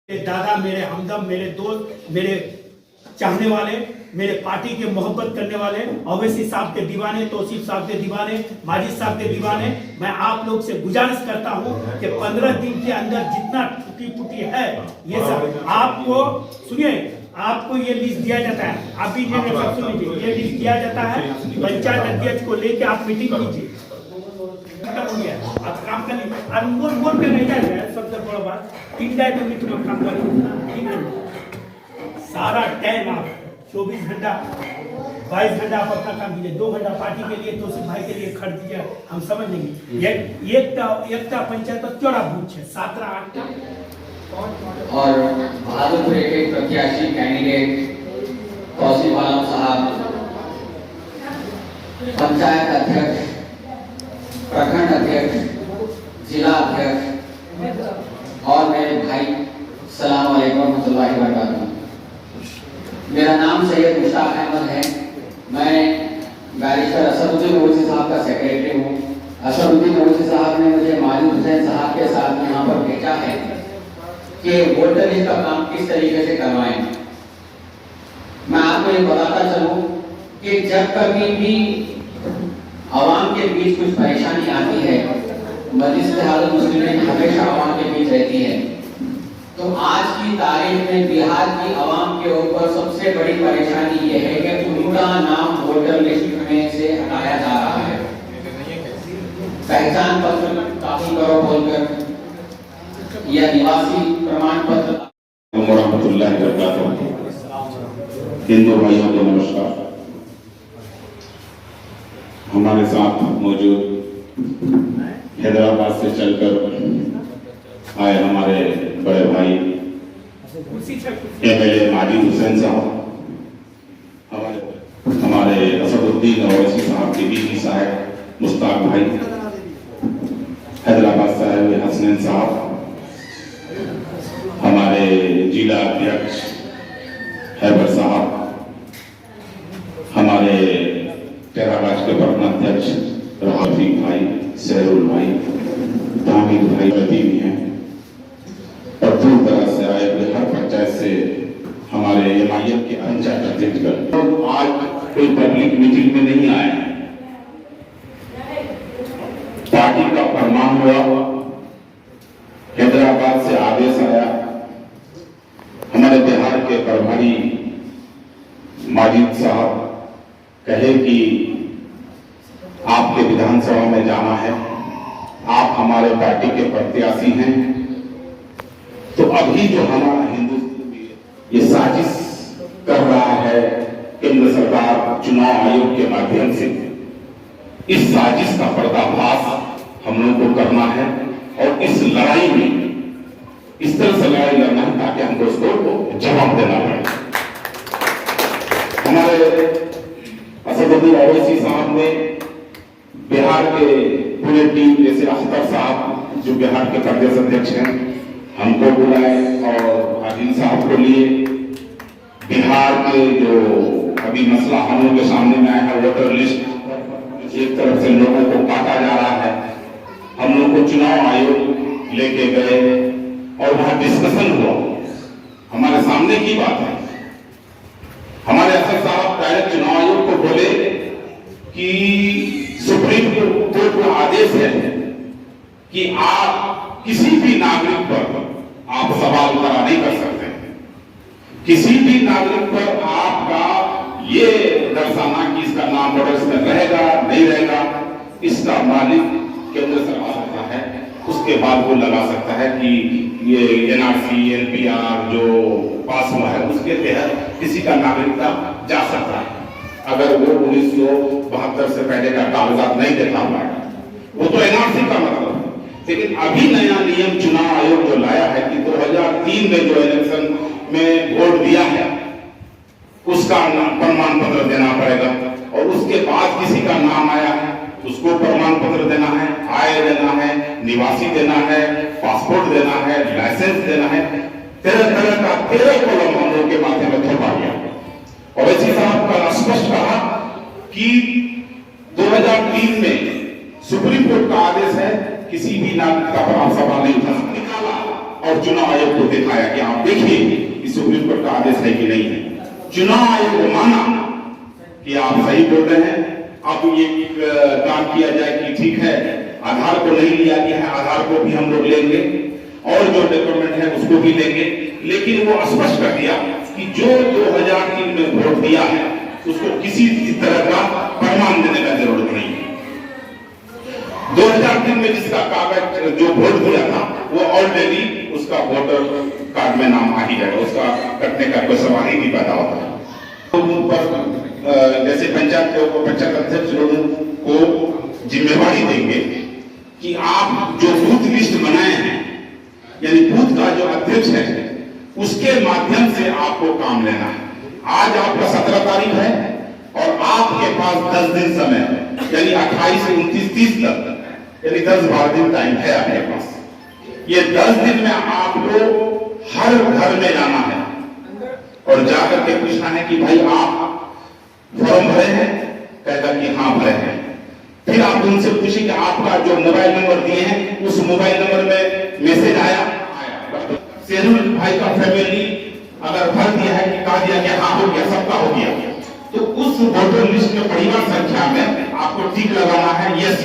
मेरे दादा, मेरे हमदम, मेरे दोस्त, मेरे चाहने वाले, मेरे पार्टी के मोहब्बत करने वाले, ओवैसी साहब के दीवाने, तौसीफ साहब के दीवाने, माजिद साहब के दीवाने, मैं आप लोग से गुजारिश करता हूं कि 15 दिन के अंदर जितना टूटी फूटी है ये सब आपको सुनिए, आपको ये लिस्ट दिया जाता है। आप भी सुन लीजिए, ये लिस्ट दिया जाता है पंचायत अध्यक्ष को लेके आप मीटिंग कीजिए। आप काम कर लीजिए और मोर पे नहीं जाएगा। सबसे बड़ा बात इंडिया में तुम काम करो, सारा टाइम आप 24 घंटा 22 घंटा आप अपना काम कीजिए, 2 घंटा पार्टी के लिए, तौसीफ भाई के लिए खर्च दीजिए, हम समझ लेंगे। एकता पंचायत पर चौड़ा बूथ है, 17-8 और भागलपुर एक प्रत्याशी कैंडिडेट तौसीफ आलम साहब, पंचायत अध्यक्ष, प्रखंड अध्यक्ष, जिला अध्यक्ष और मेरे भाई, सलाम अलैकुम रहमतुल्लाहि व बरकातहू। मेरा नाम सैयद मुश्ताक अहमद है। मैं बैरिस्टर असदुद्दीन ओवैसी साहब का सेक्रेटरी हूँ। असदुद्दीन ओवैसी साहब ने मुझे माजिद हुसैन साहब के साथ यहाँ पर भेजा है कि वोटर लिस्ट का काम किस तरीके से करवाएं। मैं आपको ये बताता चलूं कि जब कभी भी आवाम के बीच कुछ परेशानी आती है, मजलिस हालत मुस्लिमीन हमेशा आवाम के बीच रहती है। तो आज की तारीख में बिहार की आवाम के ऊपर सबसे बड़ी परेशानी ये है कि उनका नाम वोटर लिस्ट में से हटाया जा रहा है। पहचान पत्र काफी करो बोलकर या निवासी प्रमाण पत्र। रहमतुल्लाहि व बरकातहू। हिंदू भाइयों को नमस्कार। हमारे साथ मौजूद हैदराबाद से चलकर आए हमारे बड़े भाई एमएलए माजिद हुसैन साहब, हमारे असदुद्दीन ओवैसी साहब के बीवी साहब मुश्ताक भाई, हैदराबाद साहब हसनैन साहब, हमारे जिला अध्यक्ष हैबर साहब, हमारे टेराबाज के प्रखंड अध्यक्ष राफी भाई, सहरुल भाई, धामिद भाई रती भी हैं और दूर दराज से आए हुए हर पंचायत से हमारे एमआईएम के पंचायत अध्यक्ष आज कोई पब्लिक मीटिंग में नहीं आए। पार्टी का फरमान हुआ, हैदराबाद से आदेश आया, हमारे बिहार के प्रभारी माजिद साहब कहे कि आपके विधानसभा में जाना है, आप हमारे पार्टी के प्रत्याशी हैं। तो अभी जो हमारा हिंदुस्तान ये साजिश कर रहा है केंद्र सरकार चुनाव आयोग के माध्यम से, इस साजिश का पर्दाफाश हम लोगों को करना है और इस लड़ाई में इस तरह से लड़ाई लड़ना है ताकि हमको उसको जवाब देना पड़े। हमारे असदुद्दीन ओवैसी साहब ने बिहार के पूरे टीम, जैसे अख्तर साहब जो बिहार के प्रदेश अध्यक्ष हैं, हमको बुलाए और आदिल साहब को लिए। बिहार के जो अभी मसला हम लोग के सामने में आया है, वोटर लिस्ट एक तरफ से लोगों को काटा जा रहा है, हम लोग को चुनाव आयोग लेके गए और वहां डिस्कशन हुआ। हमारे सामने की बात है, हमारे असद साहब डायरेक्ट चुनाव आयोग को बोले कि सुप्रीम कोर्ट का आदेश है कि आप किसी भी नागरिक पर आप सवाल खड़ा नहीं कर सकते। किसी भी नागरिक पर आपका ये दर्शाना कि इसका नाम वोटर लिस्ट में रहेगा नहीं रहेगा, इसका मालिक केंद्र सरकार होता है। उसके बाद वो लगा सकता है कि ये एनआरसी एनपीआर जो पास हुआ है उसके तहत किसी का नागरिकता जा सकता है, अगर वो 1972 से पहले का कागजात नहीं देखा हुआ है। वो तो एनआरसी का मतलब है। लेकिन अभी नया नियम चुनाव आयोग जो लाया है कि 2003 में जो इलेक्शन में वोट दिया है उसका प्रमाण पत्र देना पड़ेगा और उसके बाद किसी का नाम आया है उसको प्रमाण पत्र देना है, आय देना है, निवासी देना है, पासपोर्ट देना है, लाइसेंस देना है। 13 का 13 कॉलम हम लोग के माध्यम में थोपा गया। ओवैसी साहब का स्पष्ट कहा कि 2003 में सुप्रीम कोर्ट का आदेश है किसी भी नागरिक का सवाल नहीं उठा सकते, और चुनाव आयोग को दिखाया कि आप साजिश है कि नहीं है। चुनाव आयोग ने माना कि आप सही बोल रहे हैं, अब ये काम किया जाए कि ठीक है आधार को नहीं लिया गया है, आधार को भी हम लोग लेंगे और जो डॉक्यूमेंट है उसको भी लेंगे, लेकिन वो स्पष्ट कर दिया कि जो 2003 में वोट दिया है उसको किसी तरह का प्रमाण देने का जरूरत नहीं है। 2003 में जिसका कागज जो वोट दिया था वो ऑलरेडी उसका वोटर कार्ड में नाम आ ही जाएगा, उसका कटने का कोई सवाल ही नहीं पैदा होता। पर जैसे पंचायत अध्यक्ष लोगों को जिम्मेवारी देंगे कि आप जो बूथ लिस्ट बनाए हैं, यानी बूथ का जो अध्यक्ष है उसके माध्यम से आपको काम लेना है। आज आपका 17 तारीख है और आपके पास 10 दिन समय है, यानी 28 से 29, 30 तक, यानी 10-12 दिन टाइम है आपके पास। ये 10 दिन में आपको हर घर में जाना है और जाकर के पूछना है कि भाई आप फॉर्म भरे हैं, कहता कि हाँ भरे हैं। फिर आप उनसे पूछें कि आपका जो मोबाइल नंबर दिए हैं उस मोबाइल नंबर में मैसेज आया, शेरुल भाई का फैमिली अगर भर दिया है कि कहा दिया कि हाँ हो गया, सबका हो गया, तो उस वोटर लिस्ट में परिवार संख्या में आपको टिक लगाना है, यस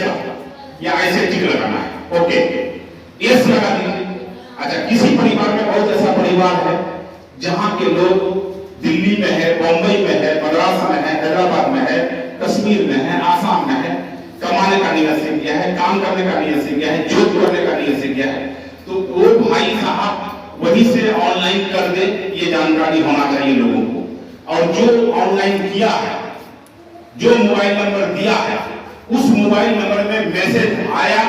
या ऐसे टिक लगाना है, ओके यस लगा दीजिए। अच्छा, किसी परिवार में बहुत ऐसा परिवार है जहां के लोग दिल्ली में है, बॉम्बे में है, मद्रास में है, हैदराबाद में है, कश्मीर में है, आसाम में है, कमाने का नियत से किया है, काम करने का नियत से किया है, जॉब करने का नियत से किया है, तो वो भाई साहब वहीं से ऑनलाइन कर दे, ये जानकारी होना चाहिए लोगों को। और जो ऑनलाइन किया है, जो मोबाइल नंबर दिया है, उस मोबाइल नंबर में मैसेज आया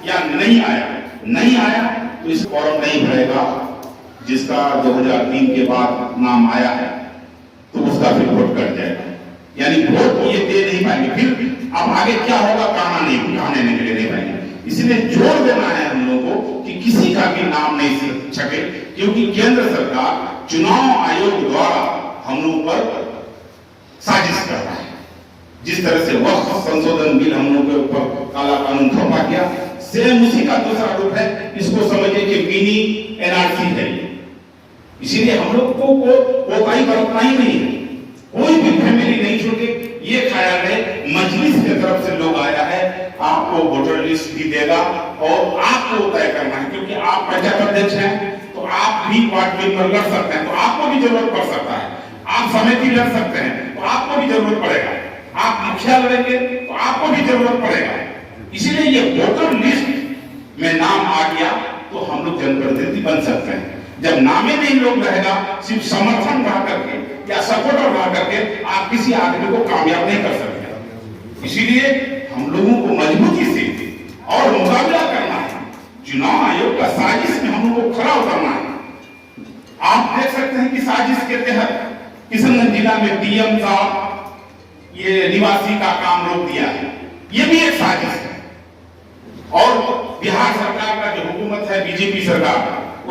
या नहीं आया, नहीं आया तो इस फॉर्म नहीं भरेगा जिसका 2003 के बाद नाम आया है, तो उसका फिर वोट कट जाएगा, यानी वोट ये दे नहीं पाएंगे। फिर अब आगे क्या होगा कहने के लिए नहीं पाएंगे। इसलिए जोर देना है हम लोगों को कि किसी का भी नाम नहीं छके, क्योंकि केंद्र सरकार चुनाव आयोग द्वारा हम लोग पर साजिश कर रहा है। जिस तरह से वक्फ संशोधन बिल हम लोग के ऊपर काला कानून थोपा गया, सेम उसी का दूसरा रूप है। इसको समझिए कि मिनी एनआरसी है। इसीलिए हम लोग को कोई बरतना ही नहीं है, कोई भी फैमिली नहीं छोड़े। ये ख्याल है मजलिस की तरफ से लोग आया है, आपको वोटर लिस्ट भी देगा और आपको तय करना है, क्योंकि आप पंचायत अध्यक्ष हैं तो आप भी वार्ड मेंबर लड़ सकते हैं, तो आपको भी जरूरत पड़ सकता है। आप समिति लड़ सकते हैं तो आपको भी जरूरत पड़ेगा, आप मुखिया लड़ेंगे तो आपको भी जरूरत पड़ेगा। इसीलिए ये वोटर लिस्ट में नाम आ गया तो हम लोग जनप्रतिनिधि बन सकते हैं। जब नामे नहीं लोग रहेगा, सिर्फ समर्थन रह करके या सपोर्टर रह करके आप किसी आदमी को कामयाब नहीं कर सकते। इसीलिए हम लोगों को मजबूती से और मुकाबला करना है। चुनाव आयोग का साजिश में हम लोगों को खड़ा उतरना है। आप देख सकते हैं कि साजिश के तहत किशनगंज जिला में डीएम साहब ये निवासी का काम रोक दिया है, ये भी एक साजिश है। और बिहार सरकार का जो हुकूमत है, बीजेपी सरकार,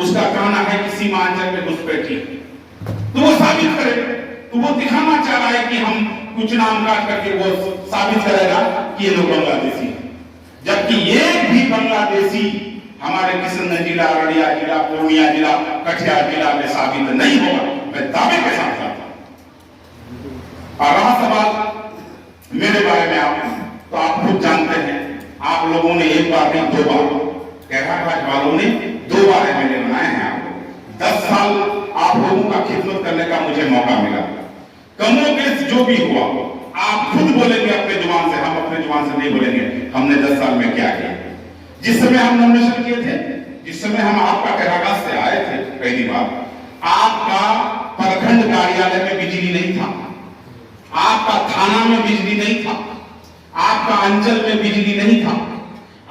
उसका कहना है कि सीमांचल में घुसपैठी, तो वो साबित करे, तो वो दिखाना चाह रहा है कि हम कुछ नाम काट करके वो साबित करेगा कि ये लोग बांग्लादेशी है, जबकि एक भी बांग्लादेशी हमारे किशनगंज जिला, अररिया जिला, पूर्णिया जिला, कटिहार जिला में साबित नहीं होगा, मैं दावे के साथ कहता हूं। और रहा सवाल मेरे बारे में, आप तो आप खुद जानते हैं, आप लोगों ने एक बार नहीं 2 बार, कैराबाद वालों ने 2 बार एमएलए बनाए हैं। आपको 10 साल आप लोगों का खिदमत करने का मुझे मौका मिला। कमोबेश जो भी हुआ आप खुद बोलेंगे अपने जुबान से, हम अपने जुबान से नहीं बोलेंगे हमने 10 साल में क्या किया। जिस समय हम नॉमिनेशन किए थे, जिस समय हम आपका कैराबाद से आए थे पहली बार, आपका प्रखंड कार्यालय में बिजली नहीं था, आपका थाना में बिजली नहीं था, आपका अंचल में बिजली नहीं था,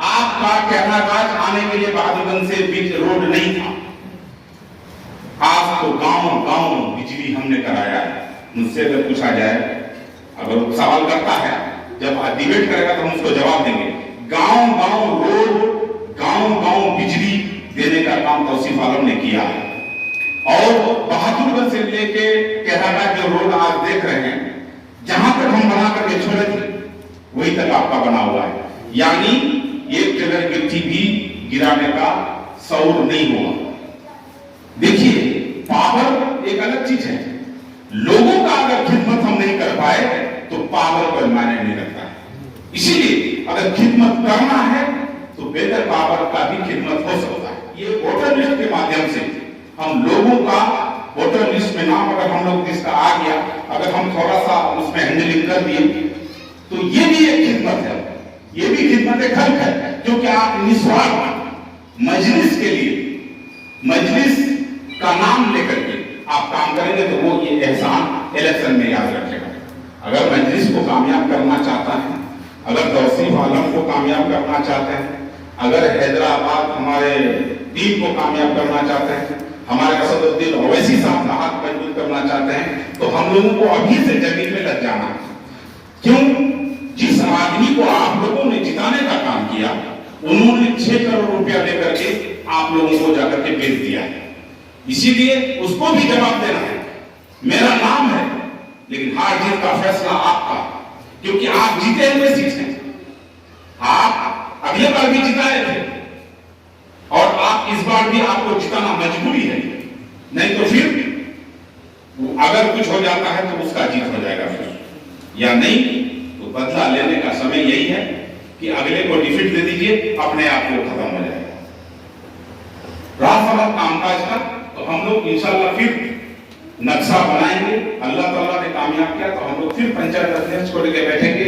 आपका कैराबाद आने के लिए बहादुरगंज से बीच रोड नहीं था। आज तो गांव-गांव बिजली हमने कराया है। मुझसे अगर पूछा जाए, अगर सवाल करता है, जब डिबेट करेगा तो हम उसको जवाब देंगे। गांव-गांव रोड, गांव-गांव बिजली देने का काम तौसीफ आलम ने किया है। और बहादुरगंज से लेके कैराबाद जो रोड आज देख रहे हैं, जहां तक हम बना करके छोड़े थे वही तक आपका बना हुआ है, यानी एक टेलर गिट्टी भी गिराने का शौर नहीं हुआ। देखिए, पावर एक अलग चीज है। लोगों का अगर खिदमत हम नहीं कर पाए तो पावर कोई मायने नहीं रखता है। इसीलिए अगर खिदमत करना है तो बेहतर पावर का भी खिदमत हो सकता है। ये वोटर लिस्ट के माध्यम से हम लोगों का वोटर लिस्ट में नाम अगर हम लोग जिसका आ गया, अगर हम थोड़ा सा उसमें हैंडलिंग कर दिए तो ये भी एक खिदमत है, ये भी खिदमत एक खल्क है, क्योंकि आप निस्वार्थ मजलिस के लिए, मजलिस का नाम लेकर के आप काम करेंगे तो वो ये एहसान इलेक्शन में याद रखेगा। अगर मजलिस को कामयाब करना चाहता है, अगर तौसीफ आलम को कामयाब करना चाहते हैं, अगर हैदराबाद हमारे टीम को कामयाब करना चाहते हैं, हमारे असदुद्दीन ओवैसी साहब का हाथ मजबूत करना चाहते हैं, तो हम लोगों को अभी से जमीन में लग जाना है। क्यों? जिस आदमी को आप लोगों ने जिताने का काम किया, उन्होंने 6 करोड़ रुपया लेकर के आप लोगों को जाकर के भेज दिया है। इसीलिए उसको भी जवाब देना है। मेरा नाम है, लेकिन हार जीत का फैसला आपका, क्योंकि आप जीते हुए सीट हैं। आप अगले बार भी जिताए थे और आप इस बार भी आपको जिताना मजबूरी है, नहीं तो फिर अगर कुछ हो जाता है तो उसका जीत हो जाएगा फिर, या नहीं तो बदला लेने का समय यही है कि अगले को डिफीट दे दीजिए, अपने आप को खत्म हो जाएगा। राह कामकाज का तो हम लोग इंशाल्लाह फिर नक्शा बनाएंगे। अल्लाह ताला ने कामयाब किया तो हम लोग फिर पंचायत अध्यक्ष को लेकर बैठेंगे।